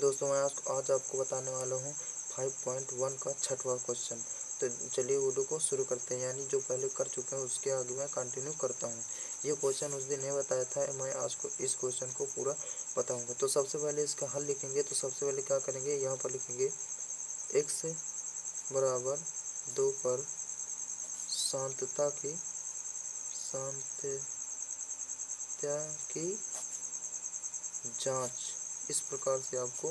दोस्तों मैं आज आपको बताने वाला हूँ 5.1 का छठवां क्वेश्चन। तो चलिए वीडियो को शुरू करते हैं, यानी जो पहले कर चुके हैं उसके आगे मैं कंटिन्यू करता हूँ। ये क्वेश्चन उस दिन नहीं बताया था, मैं आज को इस क्वेश्चन को पूरा बताऊंगा। तो सबसे पहले इसका हल लिखेंगे। तो सबसे पहले क्या करेंगे, यहाँ पर लिखेंगे x बराबर 2 पर सांतता की जांच, इस प्रकार से आपको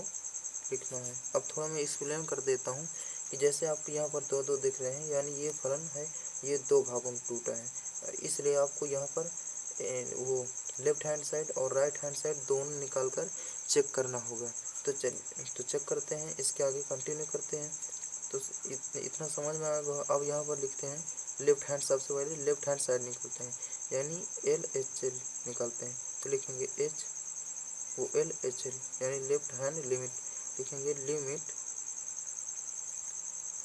लिखना है। अब थोड़ा मैं एक्सप्लेन कर देता हूँ कि जैसे आपको यहाँ पर दो दो दिख रहे हैं, यानी ये फलन है, ये दो भागों में टूटा है, इसलिए आपको यहाँ पर वो लेफ्ट हैंड साइड और राइट हैंड साइड दोनों निकाल कर चेक करना होगा। तो चलिए तो चेक करते हैं, इसके आगे कंटिन्यू करते हैं। तो इतना समझ में आएगा। अब यहाँ पर लिखते हैं लेफ्ट हैंड, सबसे पहले लेफ्ट हैंड साइड निकलते हैं, यानी LHL निकालते हैं। तो लिखेंगे H वो LHL यानी लेफ्ट हैंड लिमिट, लिखेंगे लिमिट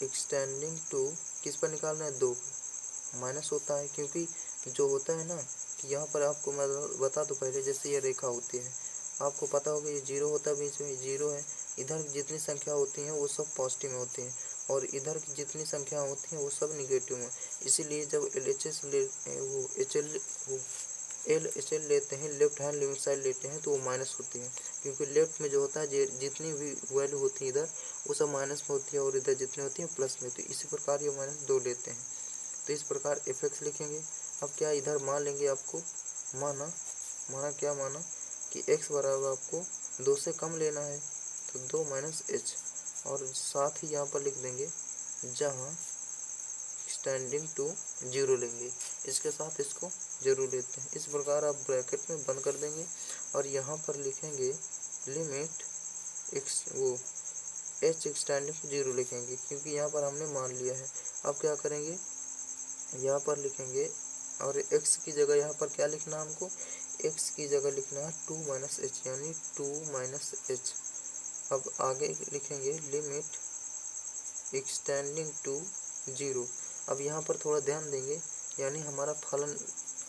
एक्सटेंडिंग टू, किस पर निकालना है, 2 माइनस होता है, क्योंकि जो होता है ना कि यहाँ पर आपको मैं बता दूँ पहले, जैसे ये रेखा होती है, आपको पता होगा ये 0 होता है, बीच में 0 है। इधर जितनी संख्या होती हैं वो सब पॉजिटिव में होती हैं, और इधर की जितनी संख्या होती हैं वो सब निगेटिव में। इसीलिए जब LHL लेते हैं, लेफ्ट हैंड लिमिट साइड लेते हैं, तो वो माइनस होती है, क्योंकि लेफ्ट में जो होता है जितनी भी वैल्यू होती है इधर वो सब माइनस में होती है, और इधर जितनी होती है प्लस में होती है। इसी प्रकार ये -2 लेते हैं। तो इस प्रकार fx लिखेंगे। अब क्या इधर मान लेंगे, आपको माना क्या माना कि x बराबर आपको 2 से कम लेना है, तो 2 - h, और साथ ही यहाँ पर लिख देंगे जहाँ एक्सटेंडिंग टू 0 लेंगे, इसके साथ इसको जरूर लेते हैं। इस प्रकार आप ब्रैकेट में बंद कर देंगे, और यहाँ पर लिखेंगे लिमिट h एक्सटेंडिंग टू 0 लिखेंगे, क्योंकि यहाँ पर हमने मान लिया है। अब क्या करेंगे, यहाँ पर लिखेंगे, और x की जगह यहाँ पर क्या लिखना है हमको, x की जगह लिखना है 2 - h, यानी 2 - h। अब आगे लिखेंगे लिमिट एक्सटेंडिंग टू 0। अब यहाँ पर थोड़ा ध्यान देंगे, यानी हमारा फलन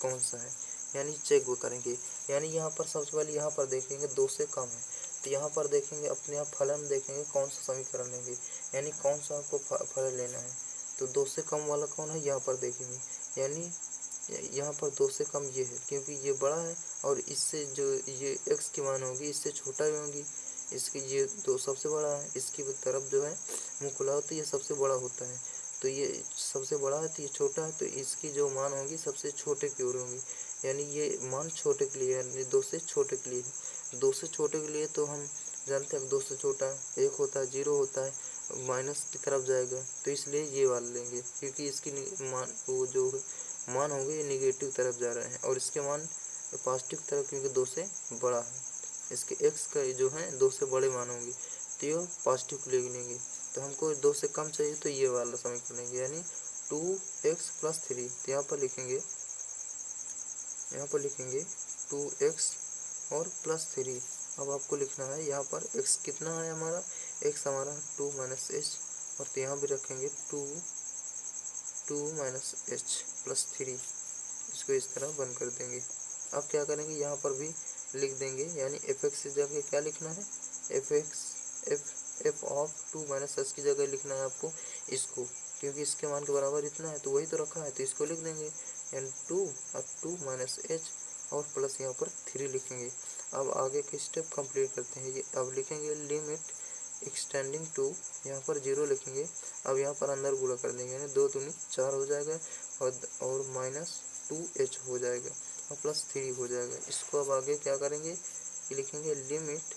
कौन सा है, यानी चेक वो करेंगे। यानी यहाँ पर सबसे पहले यहाँ पर देखेंगे 2 से कम है, तो यहाँ पर देखेंगे अपने आप फलन देखेंगे कौन सा समीकरण लेंगे, यानी कौन सा आपको फलन लेना है। तो 2 से कम वाला कौन है, यहाँ पर देखेंगे, यानी यहाँ पर 2 से कम ये है, क्योंकि ये बड़ा है, और इससे जो ये x की मान होगी इससे छोटा भी होगी। इसकी ये 2 सबसे बड़ा है, इसकी तरफ जो है मुँह खुला होता है, ये सबसे बड़ा होता है। तो ये सबसे बड़ा है तो ये छोटा है, तो इसकी जो मान होगी सबसे छोटे की ओर होगी, यानी ये मान छोटे के लिए, यानी 2 से छोटे के लिए। 2 से छोटे के लिए तो हम जानते हैं 2 से छोटा 1 होता है, 0 होता है, माइनस की तरफ जाएगा, तो इसलिए ये वाला लेंगे, क्योंकि इसकी मान वो जो मान होंगे ये निगेटिव तरफ जा रहे हैं, और इसके मान पॉजिटिव तरफ, क्योंकि 2 से बड़ा है। इसके x का जो है 2 से बड़े मान होंगे, तो ये पॉजिटिव को ले लेंगे। तो हमको 2 से कम चाहिए, तो ये वाला समीकरण लेंगे, यानी 2x + 3। तो यहाँ पर लिखेंगे 2x और +3। अब आपको लिखना है यहाँ पर x कितना है, हमारा x हमारा 2 - h, और तो यहाँ भी रखेंगे 2 - h + 3। इसको इस तरह बंद कर देंगे। अब क्या करेंगे, यहाँ पर भी लिख देंगे, यानी fx की जगह क्या लिखना है, f ऑफ 2 - h की जगह लिखना है आपको इसको, क्योंकि इसके मान के बराबर इतना है, तो वही तो रखा है, तो इसको लिख देंगे, यानी 2 और 2 - h और प्लस यहाँ पर 3 लिखेंगे। अब आगे के स्टेप कंप्लीट करते हैं। ये अब लिखेंगे लिमिट एक्सटेंडिंग टू, यहाँ पर 0 लिखेंगे। अब यहाँ पर अंदर गुणा कर देंगे, यानी 2 दूनी 4 हो जाएगा, और -2h हो जाएगा, और +3 हो जाएगा। इसको अब आगे क्या करेंगे, ये लिखेंगे लिमिट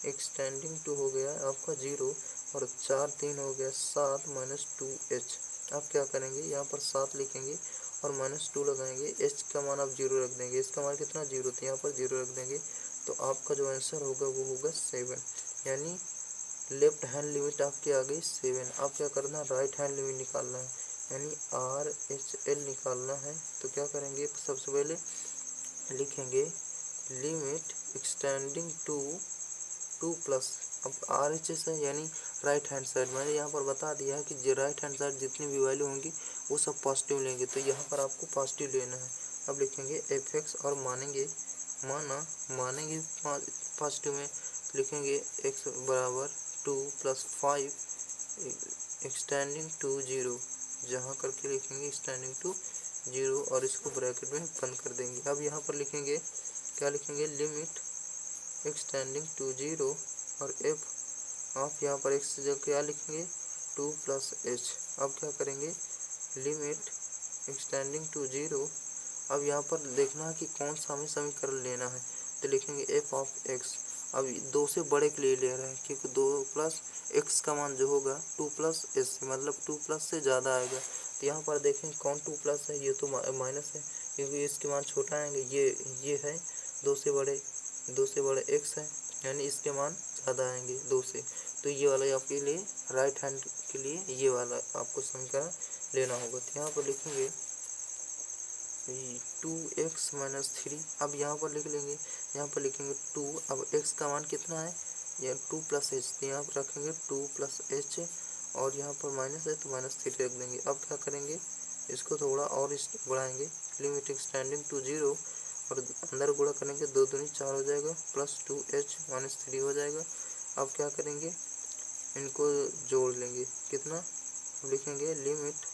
एक्सटेंडिंग टू हो गया आपका 0, और 4 3 हो गया 7 -2h। अब क्या करेंगे, यहाँ पर 7 लिखेंगे और -2 लगाएंगे, h का मान आप 0 रख देंगे, इसका मान कितना 0 था, यहाँ पर 0 रख देंगे, तो आपका जो आंसर होगा वो होगा 7, यानी लेफ्ट हैंड लिमिट आपकी आ गई 7। अब क्या करना है, राइट हैंड लिमिट निकालना है, यानी RHL निकालना है। तो क्या करेंगे, सबसे पहले लिखेंगे लिमिट एक्सटेंडिंग टू 2+, अब RHS है, यानी राइट हैंड साइड। मैंने यहाँ पर बता दिया है कि जो राइट हैंड साइड जितनी भी वैल्यू होंगी वो सब पॉजिटिव लेंगे, तो यहाँ पर आपको पॉजिटिव लेना है। अब लिखेंगे fx और मानेंगे पॉजिटिव में, लिखेंगे x बराबर 2 + 5 एक्सटेंडिंग टू 0, जहाँ करके लिखेंगे एक्सटेंडिंग टू 0 और इसको ब्रैकेट में बंद कर देंगे। अब यहाँ पर लिखेंगे क्या लिखेंगे, लिमिट एक्सटेंडिंग टू 0 और f ऑफ यहाँ पर x जगह क्या लिखेंगे 2 + h। अब क्या करेंगे, लिमिट एक्सटेंडिंग टू 0। अब यहाँ पर देखना है कि कौन सा हमें समीकरण लेना है, तो लिखेंगे f ऑफ x। अब 2 से बड़े के लिए ले रहे हैं क्योंकि 2 + x का मान जो होगा 2 + s मतलब 2 प्लस से ज़्यादा आएगा। तो यहाँ पर देखें कौन 2 प्लस है, ये तो माइनस है क्योंकि इसके मान छोटा आएंगे। ये है 2 से बड़े x है, यानी इसके मान ज़्यादा आएंगे 2 से। तो ये वाला आपके लिए राइट हैंड के लिए ये वाला आपको समीकरण लेना होगा। तो यहाँ पर लिखेंगे 2x - 3। अब यहाँ पर लिख लेंगे, यहाँ पर लिखेंगे 2। अब x का मान कितना है, यह 2 + h, तो यहाँ पर रखेंगे 2 + h और यहाँ पर माइनस है तो -3 रख देंगे। अब क्या करेंगे, इसको थोड़ा और बढ़ाएंगे, लिमिट एक्सटेंडिंग टू 0 और अंदर गुणा करेंगे 2 दूनी 4 हो जाएगा, +2h -3 हो जाएगा। अब क्या करेंगे, इनको जोड़ लेंगे, कितना लिखेंगे, लिमिट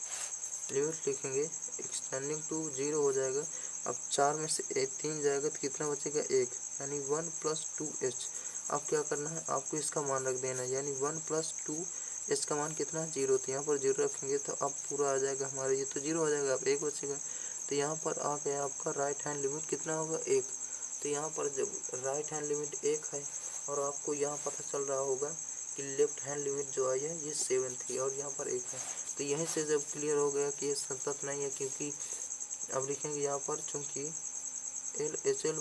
लिखेंगे एक्सटेंडिंग टू 0 हो जाएगा। अब 4 में से 3 जाएगा तो कितना बचेगा 1, यानी 1 + 2h। अब क्या करना है, आपको इसका मान रख देना है, यानी 1 + 2h का मान कितना है 0। तो यहाँ पर 0 रखेंगे तो अब पूरा आ जाएगा हमारा, ये तो 0 हो जाएगा, अब 1 बचेगा। तो यहाँ पर आ गया आपका राइट हैंड लिमिट कितना होगा 1। तो यहाँ पर जब राइट हैंड लिमिट 1 है और आपको यहाँ पता चल रहा होगा कि लेफ्ट हैंड लिमिट जो आई है ये 7 थी और यहाँ पर 1 है। तो यहीं से जब क्लियर हो गया कि ये संतत नहीं है, क्योंकि अब लिखेंगे यहाँ पर चूंकि LHL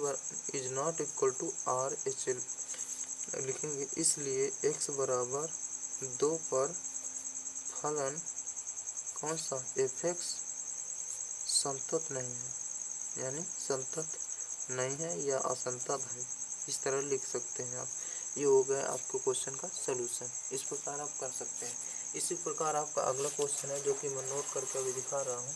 is not equal to RHL लिखेंगे, इसलिए x बराबर 2 पर फलन कौन सा fx संतत नहीं है, यानी संतत नहीं है या असंतत है, इस तरह लिख सकते हैं आप। ये हो गया आपको क्वेश्चन का सलूशन। इस प्रकार आप कर सकते हैं। इसी प्रकार आपका अगला क्वेश्चन है जो कि मैं नोट करके अभी दिखा रहा हूँ।